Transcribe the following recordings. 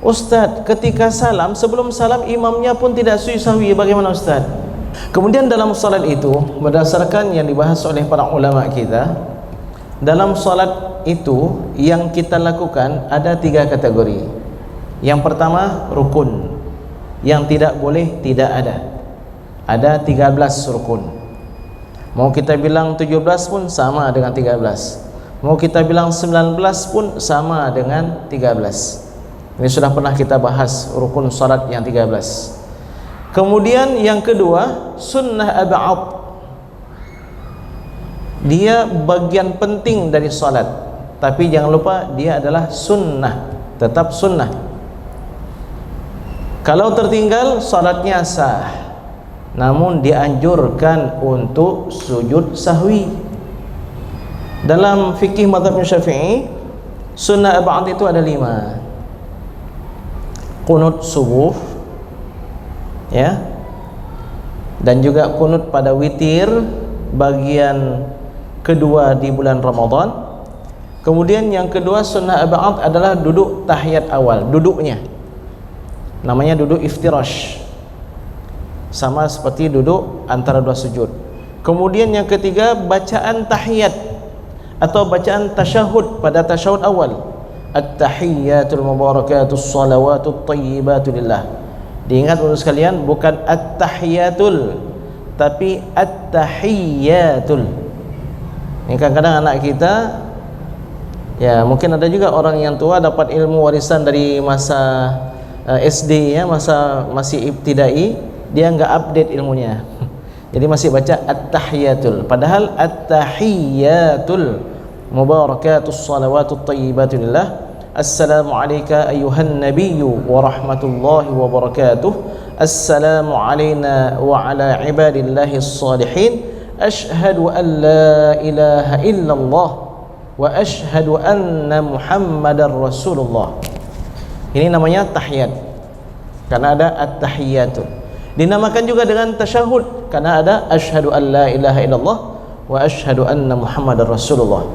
Ustaz, ketika salam, sebelum salam imamnya pun tidak sujud sahwi, bagaimana Ustaz? Kemudian dalam salat itu, berdasarkan yang dibahas oleh para ulama kita, dalam salat itu yang kita lakukan ada 3 kategori. Yang pertama rukun, yang tidak boleh tidak ada. Ada 13 rukun. Mau kita bilang 17 pun sama dengan 13. Mau kita bilang 19 pun sama dengan 13. Ini sudah pernah kita bahas rukun salat yang 13. Kemudian yang kedua, sunnah ab'ad. Dia bagian penting dari salat, tapi jangan lupa dia adalah sunnah, tetap sunnah. Kalau tertinggal salatnya sah, namun dianjurkan untuk sujud sahwi. Dalam fikih mazhab Syafi'i, sunnah ab'ad itu ada 5. Qunut subuh, ya, dan juga qunut pada witir bagian kedua di bulan Ramadan. Kemudian yang kedua sunnah ab'ad adalah duduk tahiyat awal, duduknya namanya duduk iftirash, sama seperti duduk antara 2 sujud. Kemudian yang ketiga bacaan tahiyat atau bacaan tasyahud pada tasyahud awal, at-tahiyyatul mubarakatus salawatut thayyibatu lillah. Diingat untuk sekalian, bukan at-tahiyyatul tapi at-tahiyyatul. Ini kadang-kadang anak kita, ya mungkin ada juga orang yang tua dapat ilmu warisan dari masa SD, ya, masa masih ibtidai, dia enggak update ilmunya. Jadi masih baca at-tahiyyatul, padahal at-tahiyyatul mubarakatus salawatut thayyibatu lillah. Assalamu alayka ayyuhan nabiyyu wa rahmatullahi wa barakatuh. Assalamu alayna wa ala ibadillahis salihin. Ashhadu an la ilaha illallah wa ashhadu anna muhammadar rasulullah. Ini namanya tahiyat, karena ada at-tahiyyatul. Dinamakan juga dengan tasyahud karena ada ashhadu an la ilaha illallah wa ashhadu anna muhammadar rasulullah.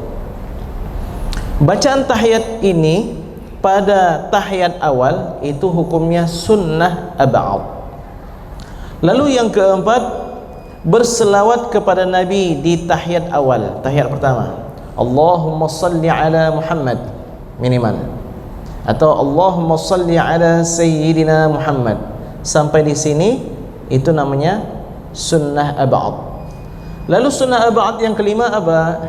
Bacaan tahiyat ini pada tahiyat awal itu hukumnya sunnah ab'ad. Lalu yang keempat, berselawat kepada Nabi di tahiyat awal, tahiyat pertama. Allahumma salli ala Muhammad minimal, atau Allahumma salli ala Sayyidina Muhammad. Sampai di sini itu namanya sunnah ab'ad. Lalu sunnah ab'ad yang kelima apa?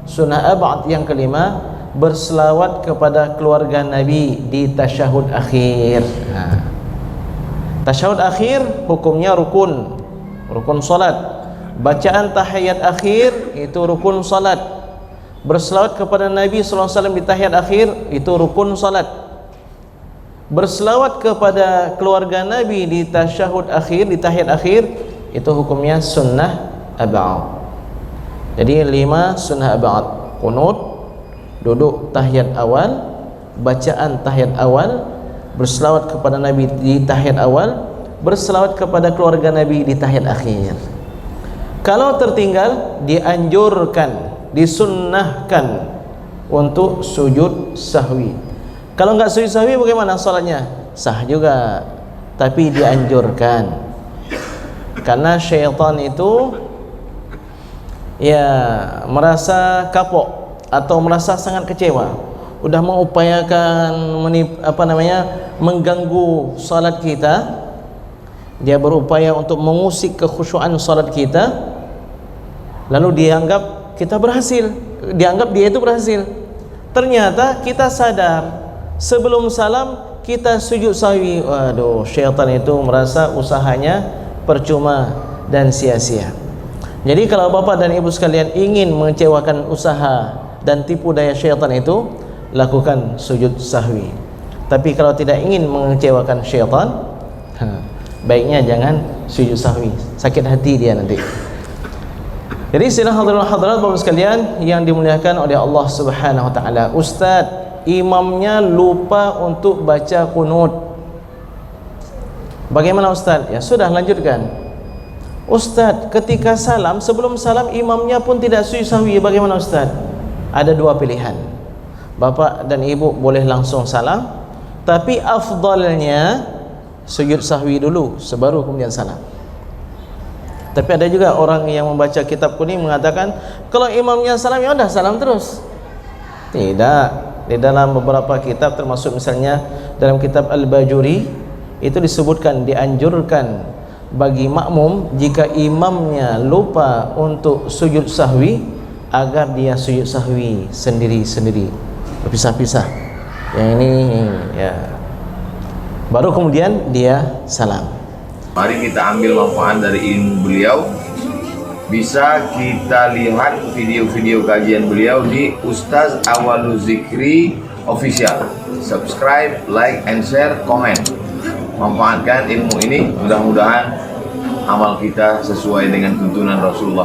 Sunnah ab'ad yang kelima, berselawat kepada keluarga Nabi di tasyahud akhir. Tasyahud akhir hukumnya rukun, rukun salat. Bacaan tahiyat akhir itu rukun salat. Berselawat kepada Nabi SAW di tahiyat akhir itu rukun salat. Berselawat kepada keluarga Nabi di tasyahud akhir, di tahiyat akhir, itu hukumnya sunnah ab'ad. Jadi 5 sunnah ab'ad: qunut, duduk tahiyat awal, bacaan tahiyat awal, berselawat kepada Nabi di tahiyat awal, berselawat kepada keluarga Nabi di tahiyat akhir. Kalau tertinggal, dianjurkan, disunnahkan untuk sujud sahwi. Kalau enggak sujud sahwi bagaimana salatnya? Sah juga, tapi dianjurkan. Karena syaitan itu ya merasa kapok atau merasa sangat kecewa, udah mengupayakan mengganggu salat kita. Dia berupaya untuk mengusik kekhusyuan salat kita, lalu dianggap kita berhasil, dianggap dia itu berhasil. Ternyata kita sadar sebelum salam kita sujud sahwi. Waduh, syaitan itu merasa usahanya percuma dan sia-sia. Jadi kalau bapak dan ibu sekalian ingin mengecewakan usaha dan tipu daya syaitan itu, lakukan sujud sahwi. Tapi kalau tidak ingin mengecewakan syaitan, baiknya jangan sujud sahwi, sakit hati dia nanti. Jadi sila hadirin hadirat bapak sekalian yang dimuliakan oleh Allah Subhanahu wa taala, ustaz imamnya lupa untuk baca qunut. Bagaimana ustaz? Ya sudah, lanjutkan. Ustaz, ketika salam, sebelum salam imamnya pun tidak sujud sahwi, bagaimana ustaz? Ada 2 pilihan. Bapak dan ibu boleh langsung salam, Tapi afdalnya sujud sahwi dulu, sebaru kemudian salam. Tapi ada juga orang yang membaca kitab kuning mengatakan kalau imamnya salam ya udah salam terus. Tidak. Di dalam beberapa kitab, termasuk misalnya dalam kitab Al-Bajuri, itu disebutkan dianjurkan bagi makmum jika imamnya lupa untuk sujud sahwi agar dia sujud sahwi sendiri-sendiri, berpisah-pisah. Yang ini ya. Baru kemudian dia salam. Mari kita ambil manfaat dari ilmu beliau. Bisa kita lihat video-video kajian beliau di Ustaz Awaluz Zikri Official. Subscribe, like, and share, komen. Manfaatkan ilmu ini, mudah-mudahan amal kita sesuai dengan tuntunan Rasulullah